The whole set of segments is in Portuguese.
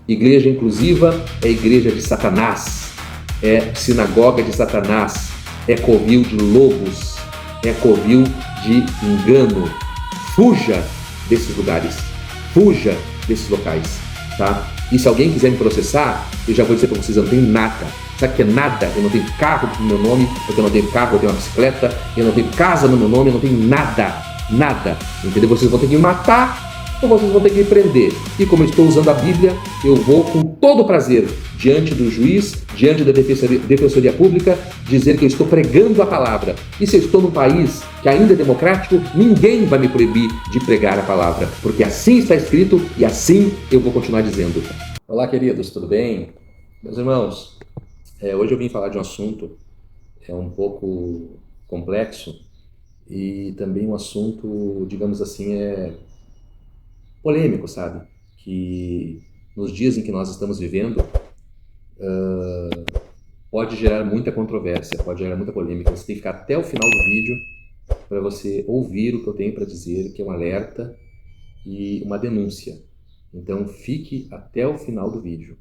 Igreja inclusiva é igreja de Satanás, é sinagoga de Satanás, é covil de lobos, é covil de engano. Fuja desses lugares, fuja desses locais, tá? E se alguém quiser me processar, eu já vou dizer para vocês, eu não tenho nada. Sabe o que é nada? Eu não tenho carro no meu nome, porque eu não tenho carro, eu tenho uma bicicleta, eu não tenho casa no meu nome, eu não tenho nada, nada, entendeu? Vocês vão ter que me matar ou vocês vão ter que me prender. E como eu estou usando a Bíblia, eu vou com todo prazer diante do juiz, diante da Defensoria Pública, dizer que eu estou pregando a palavra. E se eu estou num país que ainda é democrático, ninguém vai me proibir de pregar a palavra, porque assim está escrito e assim eu vou continuar dizendo. Olá, queridos, tudo bem? Meus irmãos, hoje eu vim falar de um assunto um pouco complexo e também um assunto, digamos assim, polêmico, sabe? Que nos dias em que nós estamos vivendo, pode gerar muita controvérsia, pode gerar muita polêmica. Você tem que ficar até o final do vídeo para você ouvir o que eu tenho para dizer, que é um alerta e uma denúncia. Então fique até o final do vídeo.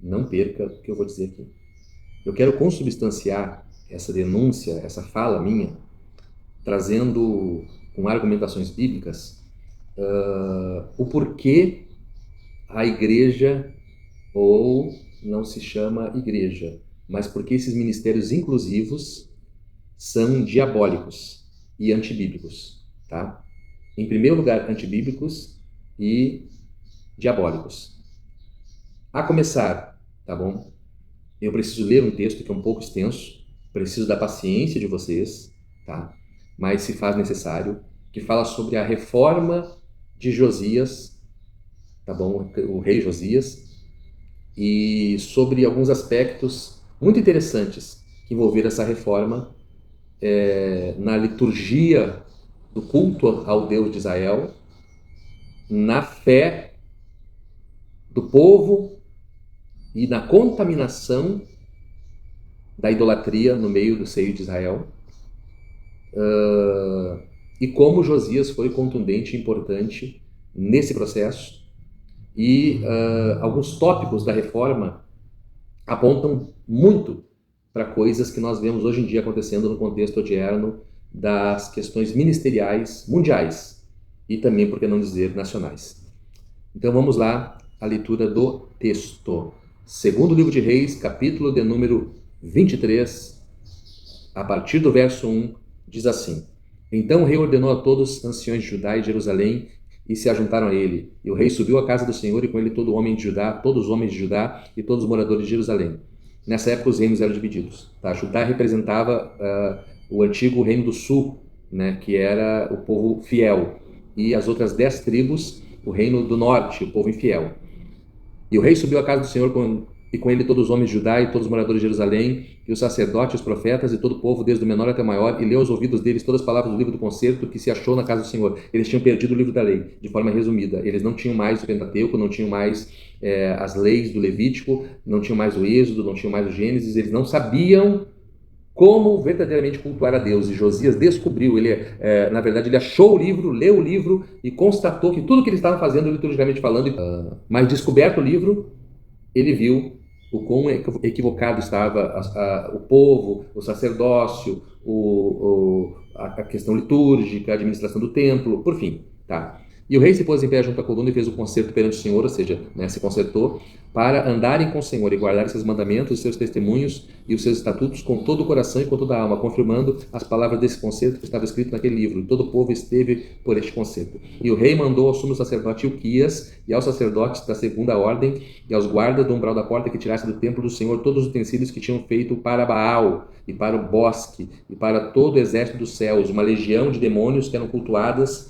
Não perca o que eu vou dizer aqui. Eu quero consubstanciar essa denúncia, essa fala minha, trazendo com argumentações bíblicas o porquê a igreja, ou não se chama igreja, mas porque esses ministérios inclusivos são diabólicos e antibíblicos, tá? Em primeiro lugar, antibíblicos e diabólicos. A começar, tá bom? Eu preciso ler um texto que é um pouco extenso, preciso da paciência de vocês, tá? Mas se faz necessário, que fala sobre a reforma de Josias, tá bom? O rei Josias, e sobre alguns aspectos muito interessantes que envolveram essa reforma na liturgia do culto ao Deus de Israel, na fé do povo e na contaminação da idolatria no meio do seio de Israel, e como Josias foi contundente e importante nesse processo. E alguns tópicos da reforma apontam muito para coisas que nós vemos hoje em dia acontecendo no contexto odierno das questões ministeriais mundiais e também, por que não dizer, nacionais. Então vamos lá, a leitura do texto. Segundo livro de Reis, capítulo de número 23, a partir do verso 1, diz assim: Então o rei ordenou a todos os anciões de Judá e de Jerusalém, e se ajuntaram a ele. E o rei subiu à casa do Senhor, e com ele todo homem de Judá, todos os homens de Judá e todos os moradores de Jerusalém. Nessa época os reinos eram divididos. Tá? Judá representava o antigo reino do sul, né, que era o povo fiel. E as outras 10 tribos, o reino do norte, o povo infiel. E o rei subiu à casa do Senhor e com ele todos os homens de Judá e todos os moradores de Jerusalém, e os sacerdotes, os profetas e todo o povo, desde o menor até o maior, e leu aos ouvidos deles todas as palavras do livro do concerto que se achou na casa do Senhor. Eles tinham perdido o livro da lei, de forma resumida. Eles não tinham mais o Pentateuco, não tinham mais as leis do Levítico, não tinham mais o Êxodo, não tinham mais o Gênesis, eles não sabiam como verdadeiramente cultuar a Deus. E Josias descobriu, na verdade, ele achou o livro, leu o livro e constatou que tudo que eles estavam fazendo, liturgicamente falando, mas descoberto o livro, ele viu o quão equivocado estava o povo, o sacerdócio, a questão litúrgica, a administração do templo, por fim, tá? E o rei se pôs em pé junto à coluna e fez o concerto perante o Senhor, ou seja, né, se concertou, para andarem com o Senhor e guardar seus mandamentos, os seus testemunhos e os seus estatutos com todo o coração e com toda a alma, confirmando as palavras desse concerto que estava escrito naquele livro. E todo o povo esteve por este concerto. E o rei mandou ao sumo sacerdote Ilquias e aos sacerdotes da segunda ordem e aos guardas do umbral da porta que tirassem do templo do Senhor todos os utensílios que tinham feito para Baal e para o bosque e para todo o exército dos céus, uma legião de demônios que eram cultuados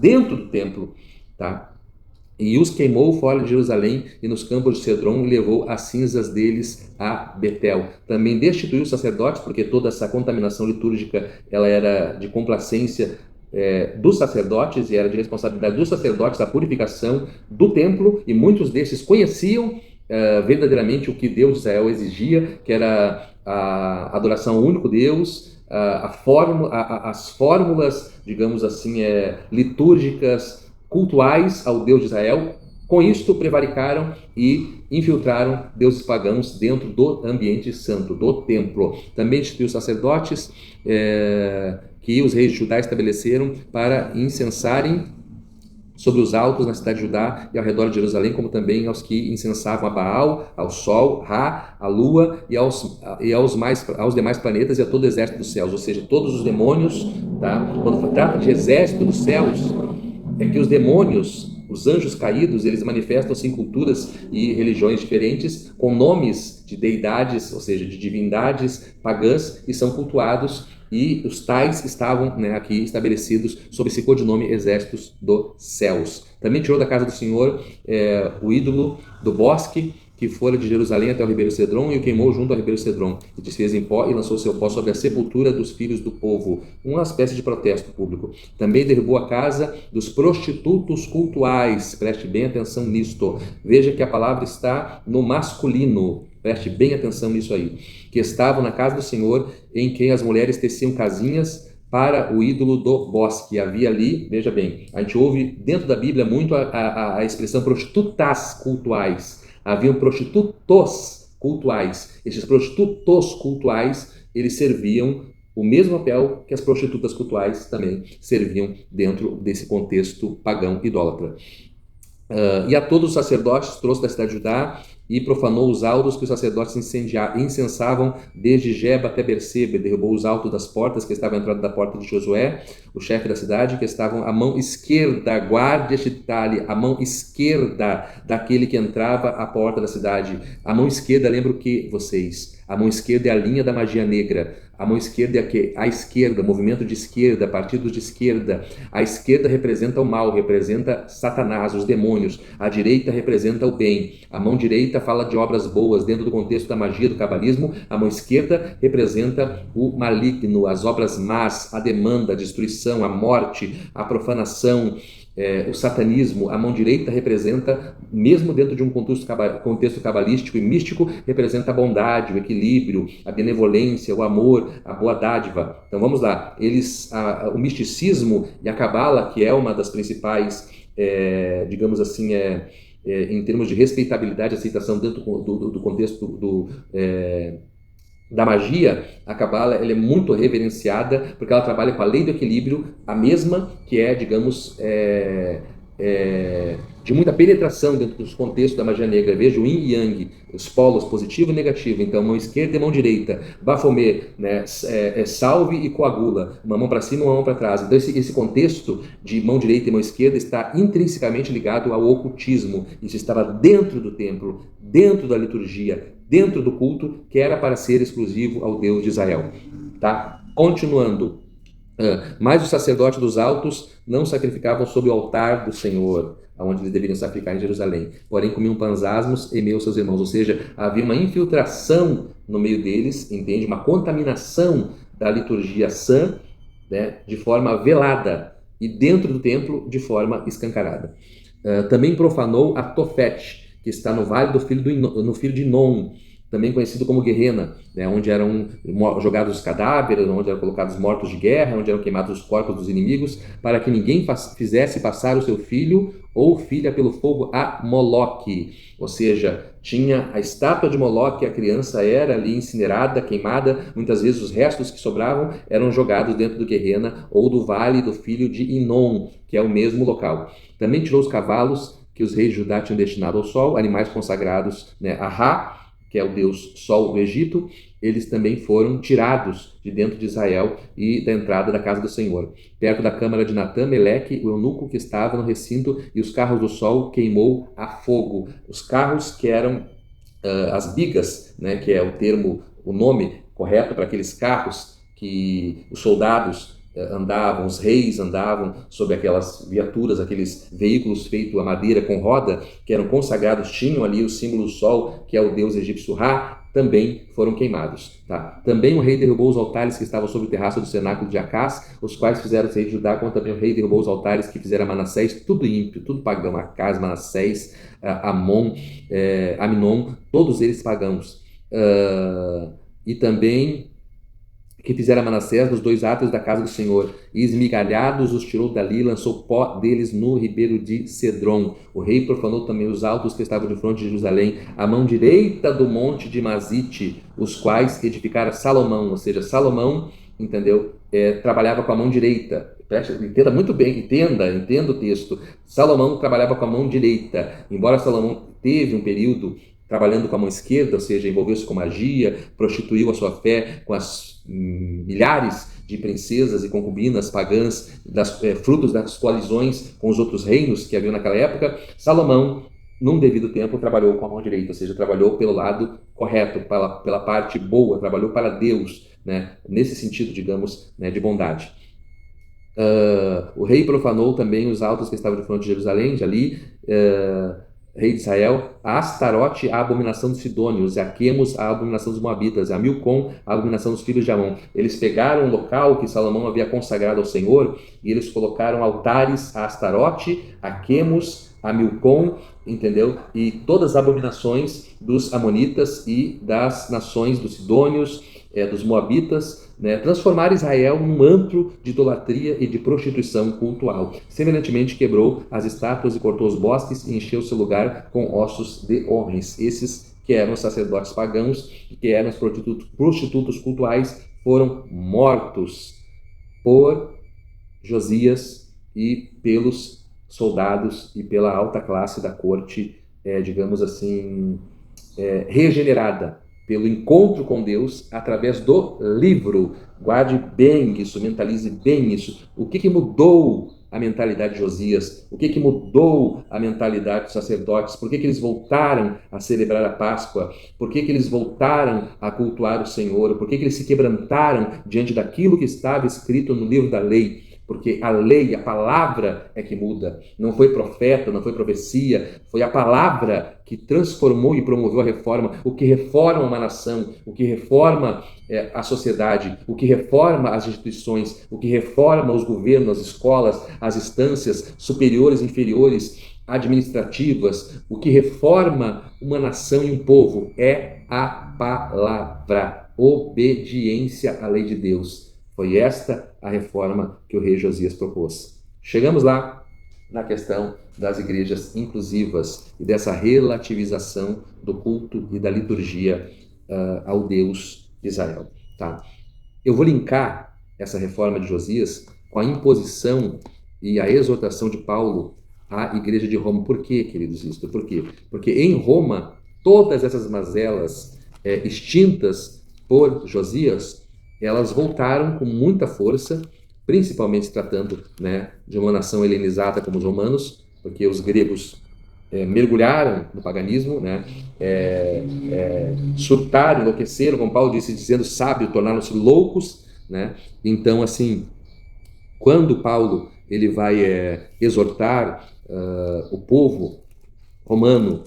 dentro do templo, tá? E os queimou fora de Jerusalém e nos campos de Cedron e levou as cinzas deles a Betel. Também destituiu os sacerdotes, porque toda essa contaminação litúrgica ela era de complacência dos sacerdotes e era de responsabilidade dos sacerdotes a purificação do templo, e muitos desses conheciam verdadeiramente o que Deus de Israel exigia, que era a adoração ao único Deus, as fórmulas, digamos assim, litúrgicas, cultuais ao Deus de Israel, Com isto, prevaricaram e infiltraram deuses pagãos dentro do ambiente santo, do templo. Também instituiu sacerdotes que os reis de Judá estabeleceram para incensarem sobre os altos na cidade de Judá e ao redor de Jerusalém, como também aos que incensavam a Baal, ao Sol, Ra, à Lua e aos demais planetas e a todo o exército dos céus, ou seja, todos os demônios, tá? Quando trata de exército dos céus, é que os demônios, os anjos caídos, eles manifestam-se em culturas e religiões diferentes, com nomes de deidades, ou seja, de divindades pagãs, e são cultuados, e os tais estavam aqui estabelecidos sob esse codinome Exércitos dos Céus. Também tirou da casa do Senhor o ídolo do bosque, que fora de Jerusalém até o ribeiro Cedron, e o queimou junto ao ribeiro Cedron, e desfez em pó e lançou seu pó sobre a sepultura dos filhos do povo, uma espécie de protesto público. Também derrubou a casa dos prostitutos cultuais, preste bem atenção nisto, veja que a palavra está no masculino, preste bem atenção nisso aí, que estavam na casa do Senhor, em que as mulheres teciam casinhas para o ídolo do bosque. Havia ali, veja bem, a gente ouve dentro da Bíblia muito a expressão prostitutas cultuais. Haviam prostitutos cultuais. Esses prostitutos cultuais, eles serviam o mesmo papel que as prostitutas cultuais também serviam dentro desse contexto pagão idólatra. E a todos os sacerdotes trouxe da cidade de Judá e profanou os altos que os sacerdotes incensavam desde Geba até Berseba, derrubou os altos das portas que estavam à entrada da porta de Josué, o chefe da cidade, que estavam à mão esquerda, guarde este detalhe, a mão esquerda daquele que entrava à porta da cidade. A mão esquerda, lembra o que vocês? A mão esquerda é a linha da magia negra. A mão esquerda é a esquerda, movimento de esquerda, partidos de esquerda. A esquerda representa o mal, representa Satanás, os demônios. A direita representa o bem. A mão direita fala de obras boas dentro do contexto da magia, do cabalismo. A mão esquerda representa o maligno, as obras más, a demanda, a destruição, a morte, a profanação, o satanismo. A mão direita representa, mesmo dentro de um contexto cabalístico e místico, representa a bondade, o equilíbrio, a benevolência, o amor, a boa dádiva. Então vamos lá, o misticismo e a cabala, que é uma das principais, digamos assim, em termos de respeitabilidade e aceitação dentro do contexto da magia, a cabala ela é muito reverenciada porque ela trabalha com a lei do equilíbrio, a mesma que digamos, de muita penetração dentro dos contextos da magia negra. Veja o yin e yang, os polos positivo e negativo. Então, mão esquerda e mão direita. Baphomet, salve e coagula. Uma mão para cima, uma mão para trás. Então, esse contexto de mão direita e mão esquerda está intrinsecamente ligado ao ocultismo. Isso estava dentro do templo, dentro da liturgia, dentro do culto, que era para ser exclusivo ao Deus de Israel. Tá? Continuando. Mas os sacerdotes dos altos não sacrificavam sob o altar do Senhor, onde eles deveriam sacrificar em Jerusalém, porém comiam pansasmos em meio aos seus irmãos, ou seja, havia uma infiltração no meio deles, entende? Uma contaminação da liturgia sã, de forma velada, e dentro do templo de forma escancarada. Também profanou a Tofete, que está no vale do filho de Inom, também conhecido como Guerrena, onde eram jogados os cadáveres, onde eram colocados mortos de guerra, onde eram queimados os corpos dos inimigos, para que ninguém fizesse passar o seu filho ou filha pelo fogo a Moloque. Ou seja, tinha a estátua de Moloque, a criança era ali incinerada, queimada, muitas vezes os restos que sobravam eram jogados dentro do Guerrena ou do vale do filho de Inom, que é o mesmo local. Também tirou os cavalos que os reis de Judá tinham destinado ao sol, animais consagrados a Ra, que é o deus Sol do Egito. Eles também foram tirados de dentro de Israel e da entrada da casa do Senhor. Perto da câmara de Natã, Meleque, o eunuco que estava no recinto, e os carros do sol queimou a fogo. Os carros que eram as bigas, que é o nome correto para aqueles carros que os soldados andavam, os reis andavam sobre aquelas viaturas, aqueles veículos feitos a madeira com roda, que eram consagrados, tinham ali o símbolo do sol, que é o deus egípcio Ra, também foram queimados. Tá? Também o rei derrubou os altares que estavam sobre o terraço do cenáculo de Acás, os quais fizeram os reis de Judá, como também o rei derrubou os altares que fizeram Manassés, tudo ímpio, tudo pagão, Acás, Manassés, Amon, Aminon, todos eles pagãos. E também que fizera Manassés nos 2 átrios da casa do Senhor, e esmigalhados os tirou dali, lançou pó deles no ribeiro de Cedron. O rei profanou também os altos que estavam de fronte de Jerusalém, a mão direita do monte de Mazite, os quais edificara Salomão, ou seja, Salomão, entendeu? Trabalhava com a mão direita. Entenda muito bem, entenda o texto. Salomão trabalhava com a mão direita, embora Salomão teve um período trabalhando com a mão esquerda, ou seja, envolveu-se com magia, prostituiu a sua fé com as milhares de princesas e concubinas pagãs, frutos das coalizões com os outros reinos que haviam naquela época. Salomão, num devido tempo, trabalhou com a mão direita, ou seja, trabalhou pelo lado correto, pela parte boa, trabalhou para Deus, né? Nesse sentido, digamos, né, de bondade. O rei profanou também os altos que estavam de fronte de Jerusalém, de ali, rei de Israel, a Astarote, a abominação dos sidônios, a Quemos, a abominação dos moabitas, a Milcom, a abominação dos filhos de Amon. Eles pegaram um local que Salomão havia consagrado ao Senhor e eles colocaram altares a Astarote, a Quemos, a Milcom, entendeu? E todas as abominações dos amonitas e das nações dos sidônios, dos moabitas, né, transformar Israel num antro de idolatria e de prostituição cultual. Semelhantemente, quebrou as estátuas e cortou os bosques e encheu seu lugar com ossos de homens. Esses que eram os sacerdotes pagãos, que eram os prostitutos cultuais, foram mortos por Josias e pelos soldados e pela alta classe da corte, digamos assim, regenerada pelo encontro com Deus através do livro. Guarde bem isso, mentalize bem isso. O que mudou a mentalidade de Josias? O que mudou a mentalidade dos sacerdotes? Por que eles voltaram a celebrar a Páscoa? Por que eles voltaram a cultuar o Senhor? Por que eles se quebrantaram diante daquilo que estava escrito no livro da lei? Porque a lei, a palavra é que muda. Não foi profeta, não foi profecia, foi a palavra que transformou e promoveu a reforma. O que reforma uma nação, o que reforma a sociedade, o que reforma as instituições, o que reforma os governos, as escolas, as instâncias superiores e inferiores, administrativas, o que reforma uma nação e um povo é a palavra, obediência à lei de Deus. Foi esta a reforma que o rei Josias propôs. Chegamos lá na questão das igrejas inclusivas e dessa relativização do culto e da liturgia ao Deus de Israel. Tá? Eu vou linkar essa reforma de Josias com a imposição e a exortação de Paulo à igreja de Roma. Por quê, queridos? Isto? Por quê? Porque em Roma, todas essas mazelas extintas por Josias, elas voltaram com muita força, principalmente se tratando, né, de uma nação helenizada como os romanos, porque os gregos mergulharam no paganismo, né, surtaram, enlouqueceram, como Paulo disse, dizendo sábio, tornaram-se loucos, né? Então, assim, quando Paulo ele vai exortar o povo romano,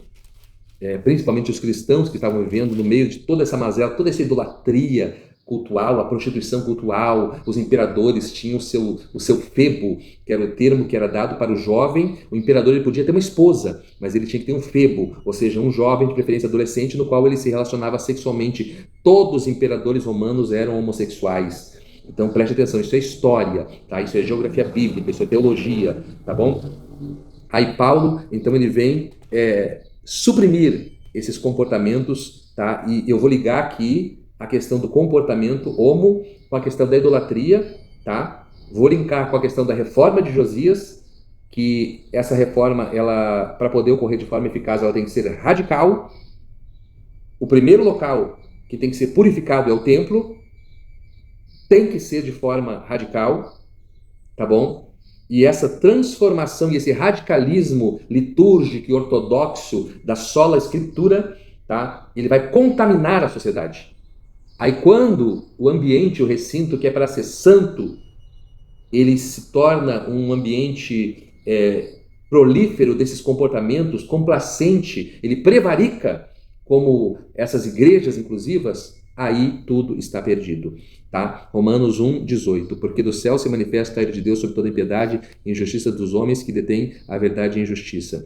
principalmente os cristãos que estavam vivendo no meio de toda essa mazela, toda essa idolatria cultural, a prostituição cultural, os imperadores tinham o seu febo, que era o termo que era dado para o jovem. O imperador ele podia ter uma esposa, mas ele tinha que ter um febo, ou seja, um jovem, de preferência adolescente, no qual ele se relacionava sexualmente. Todos os imperadores romanos eram homossexuais. Então preste atenção, isso é história, tá? Isso é geografia bíblica, isso é teologia, tá bom? Aí Paulo, então ele vem suprimir esses comportamentos, tá? E eu vou ligar aqui a questão do comportamento homo com a questão da idolatria, tá? Vou linkar com a questão da reforma de Josias, que essa reforma, ela, para poder ocorrer de forma eficaz, ela tem que ser radical. O primeiro local que tem que ser purificado é o templo, tem que ser de forma radical, tá bom? E essa transformação e esse radicalismo litúrgico e ortodoxo da sola escritura, tá? Ele vai contaminar a sociedade. Aí quando o ambiente, o recinto que é para ser santo, ele se torna um ambiente prolífero desses comportamentos, complacente, ele prevarica, como essas igrejas inclusivas, aí tudo está perdido. Tá? Romanos 1:18, porque do céu se manifesta a ira de Deus sobre toda impiedade e injustiça dos homens que detêm a verdade e a injustiça.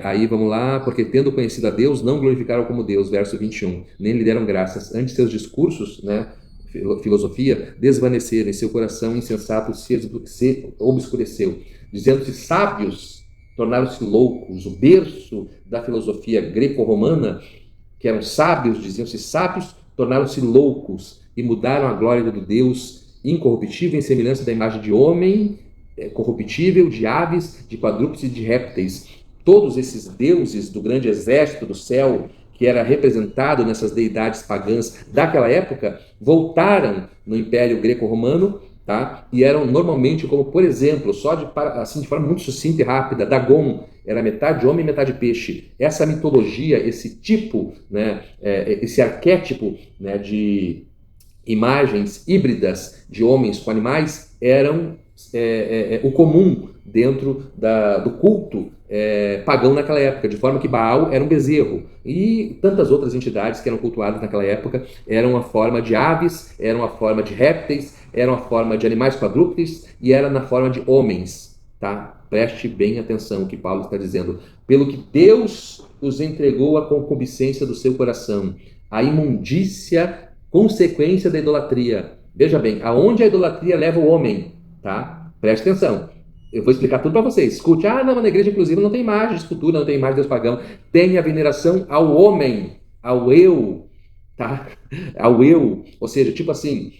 Aí vamos lá, porque tendo conhecido a Deus, não glorificaram como Deus, verso 21, nem lhe deram graças, antes seus discursos, né, filosofia, desvaneceram, em seu coração insensato se obscureceu. Dizendo-se sábios, tornaram-se loucos. O berço da filosofia greco-romana, que eram sábios, diziam-se sábios, tornaram-se loucos e mudaram a glória do Deus incorruptível em semelhança da imagem de homem, corruptível, de aves, de quadrúpedes e de répteis. Todos esses deuses do grande exército do céu, que era representado nessas deidades pagãs daquela época, voltaram no Império Greco-Romano, tá? E eram normalmente como, por exemplo, de forma muito sucinta e rápida, Dagon era metade homem e metade peixe. Essa mitologia, esse tipo, né, esse arquétipo, né, de imagens híbridas de homens com animais eram o comum dentro do culto pagão naquela época, de forma que Baal era um bezerro e tantas outras entidades que eram cultuadas naquela época eram a forma de aves, eram a forma de répteis, eram a forma de animais quadrúpedes e era na forma de homens, tá? Preste bem atenção o que Paulo está dizendo. Pelo que Deus os entregou à concupiscência do seu coração, a imundícia, consequência da idolatria. Veja bem, aonde a idolatria leva o homem, tá? Preste atenção. Eu vou explicar tudo para vocês. Escute, não, na igreja inclusive não tem imagem de escultura, não tem imagem de Deus pagão. Tem a veneração ao homem, ao eu, tá? Ao eu. Ou seja, tipo assim,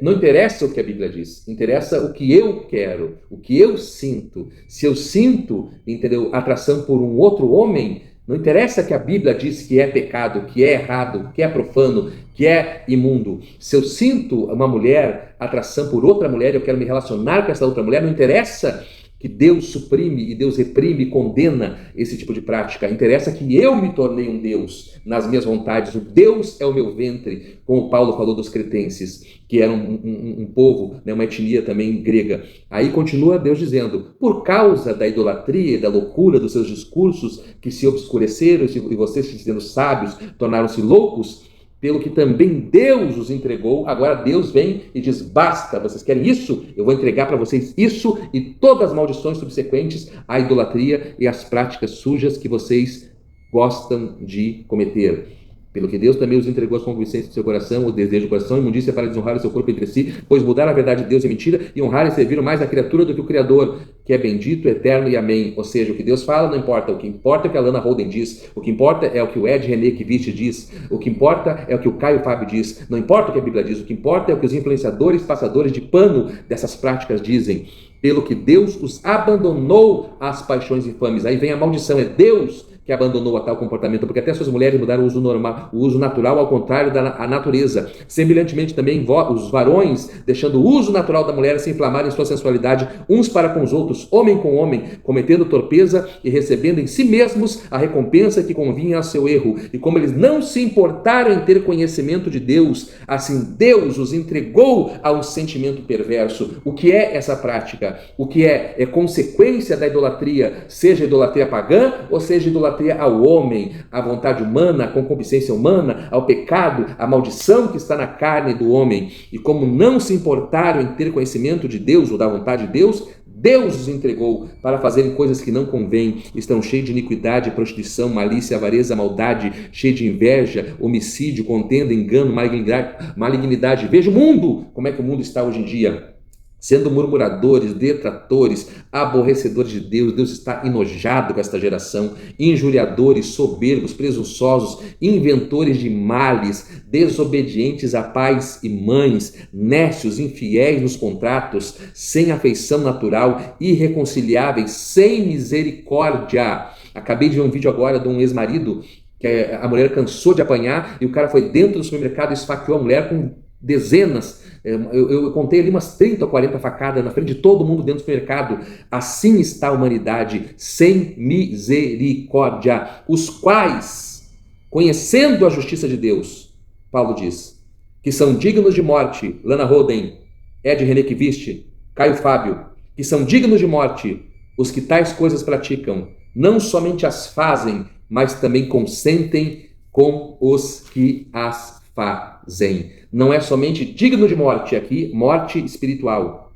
não interessa o que a Bíblia diz, interessa o que eu quero, o que eu sinto. Se eu sinto, entendeu, atração por um outro homem, não interessa que a Bíblia diz que é pecado, que é errado, que é profano, que é imundo. Se eu sinto uma mulher, atração por outra mulher, eu quero me relacionar com essa outra mulher, não interessa que Deus suprime e Deus reprime e condena esse tipo de prática. Interessa que eu me tornei um Deus nas minhas vontades. O Deus é o meu ventre, como Paulo falou dos cretenses, que eram um povo, né, uma etnia também grega. Aí continua Deus dizendo, por causa da idolatria e da loucura dos seus discursos que se obscureceram e vocês, sendo sábios, tornaram-se loucos, pelo que também Deus os entregou. Agora Deus vem e diz, basta, vocês querem isso? Eu vou entregar para vocês isso e todas as maldições subsequentes à idolatria e às práticas sujas que vocês gostam de cometer. Pelo que Deus também os entregou às concupiscências do seu coração, o desejo do coração, imundícia para desonrar o seu corpo entre si, pois mudaram a verdade de Deus em mentira e honrar e serviram mais a criatura do que o Criador, que é bendito, eterno e amém. Ou seja, o que Deus fala não importa, o que importa é o que a Lana Holden diz, o que importa é o que o Ed René Kivich diz, o que importa é o que o Caio Fábio diz, não importa o que a Bíblia diz, o que importa é o que os influenciadores, passadores de pano dessas práticas dizem. Pelo que Deus os abandonou às paixões infames. Aí vem a maldição, é Deus que abandonou a tal comportamento, porque até suas mulheres mudaram o uso normal, o uso natural ao contrário da natureza. Semelhantemente também os varões, deixando o uso natural da mulher se inflamar em sua sensualidade, uns para com os outros, homem com homem, cometendo torpeza e recebendo em si mesmos a recompensa que convinha ao seu erro. E como eles não se importaram em ter conhecimento de Deus, assim Deus os entregou a um sentimento perverso. O que é essa prática? O que é consequência da idolatria, seja idolatria pagã ou seja idolatria ao homem, à vontade humana, à concupiscência humana, ao pecado, à maldição que está na carne do homem. E como não se importaram em ter conhecimento de Deus ou da vontade de Deus, Deus os entregou para fazerem coisas que não convêm. Estão cheios de iniquidade, prostituição, malícia, avareza, maldade, cheios de inveja, homicídio, contenda, engano, malignidade. Veja o mundo, como é que o mundo está hoje em dia. Sendo murmuradores, detratores, aborrecedores de Deus. Deus está enojado com esta geração. Injuriadores, soberbos, presunçosos, inventores de males, desobedientes a pais e mães, nécios, infiéis nos contratos, sem afeição natural, irreconciliáveis, sem misericórdia. Acabei de ver um vídeo agora de um ex-marido que a mulher cansou de apanhar e o cara foi dentro do supermercado e esfaqueou a mulher com dezenas, eu contei ali umas 30 ou 40 facadas na frente de todo mundo dentro do supermercado. Assim está a humanidade, sem misericórdia, os quais, conhecendo a justiça de Deus, Paulo diz, que são dignos de morte, Lana Holden, Ed René Kivich, Caio Fábio, que são dignos de morte os que tais coisas praticam, não somente as fazem, mas também consentem com os que as fazem. Não é somente digno de morte aqui, morte espiritual.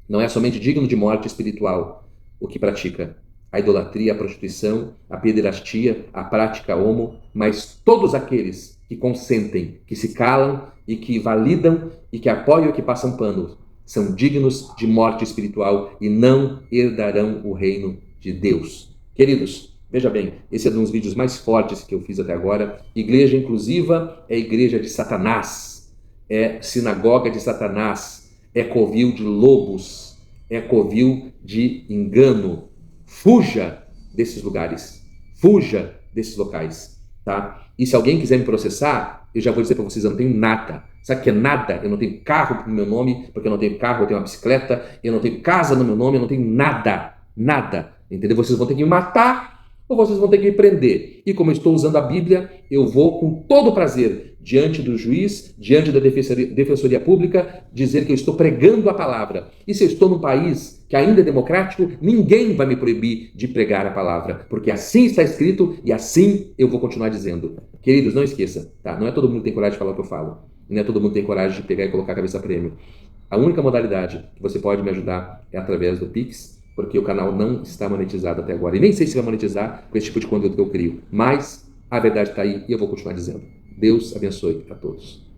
Não é somente digno de morte espiritual o que pratica. a idolatria, a prostituição, a pederastia, a prática homo, mas todos aqueles que consentem, que se calam e que validam e que apoiam e que passam pano, são dignos de morte espiritual e não herdarão o reino de Deus. Queridos, veja bem, esse é um dos vídeos mais fortes que eu fiz até agora. Igreja inclusiva é igreja de Satanás, é sinagoga de Satanás, é covil de lobos, é covil de engano. Fuja desses lugares, fuja desses locais, tá? E se alguém quiser me processar, eu já vou dizer para vocês, eu não tenho nada. Sabe o que é nada? Eu não tenho carro no meu nome, porque eu não tenho carro, eu tenho uma bicicleta, eu não tenho casa no meu nome, eu não tenho nada, nada, entendeu? Vocês vão ter que me matar ou vocês vão ter que me prender. E como eu estou usando a Bíblia, eu vou com todo prazer diante do juiz, diante da defensoria pública, dizer que eu estou pregando a palavra. E se eu estou num país que ainda é democrático, ninguém vai me proibir de pregar a palavra, porque assim está escrito e assim eu vou continuar dizendo. Queridos, não esqueça, tá? Não é todo mundo que tem coragem de falar o que eu falo. E não é todo mundo que tem coragem de pegar e colocar a cabeça a prêmio. A única modalidade que você pode me ajudar é através do Pix, porque o canal não está monetizado até agora. E nem sei se vai monetizar com esse tipo de conteúdo que eu crio. Mas a verdade está aí e eu vou continuar dizendo. Deus abençoe a todos.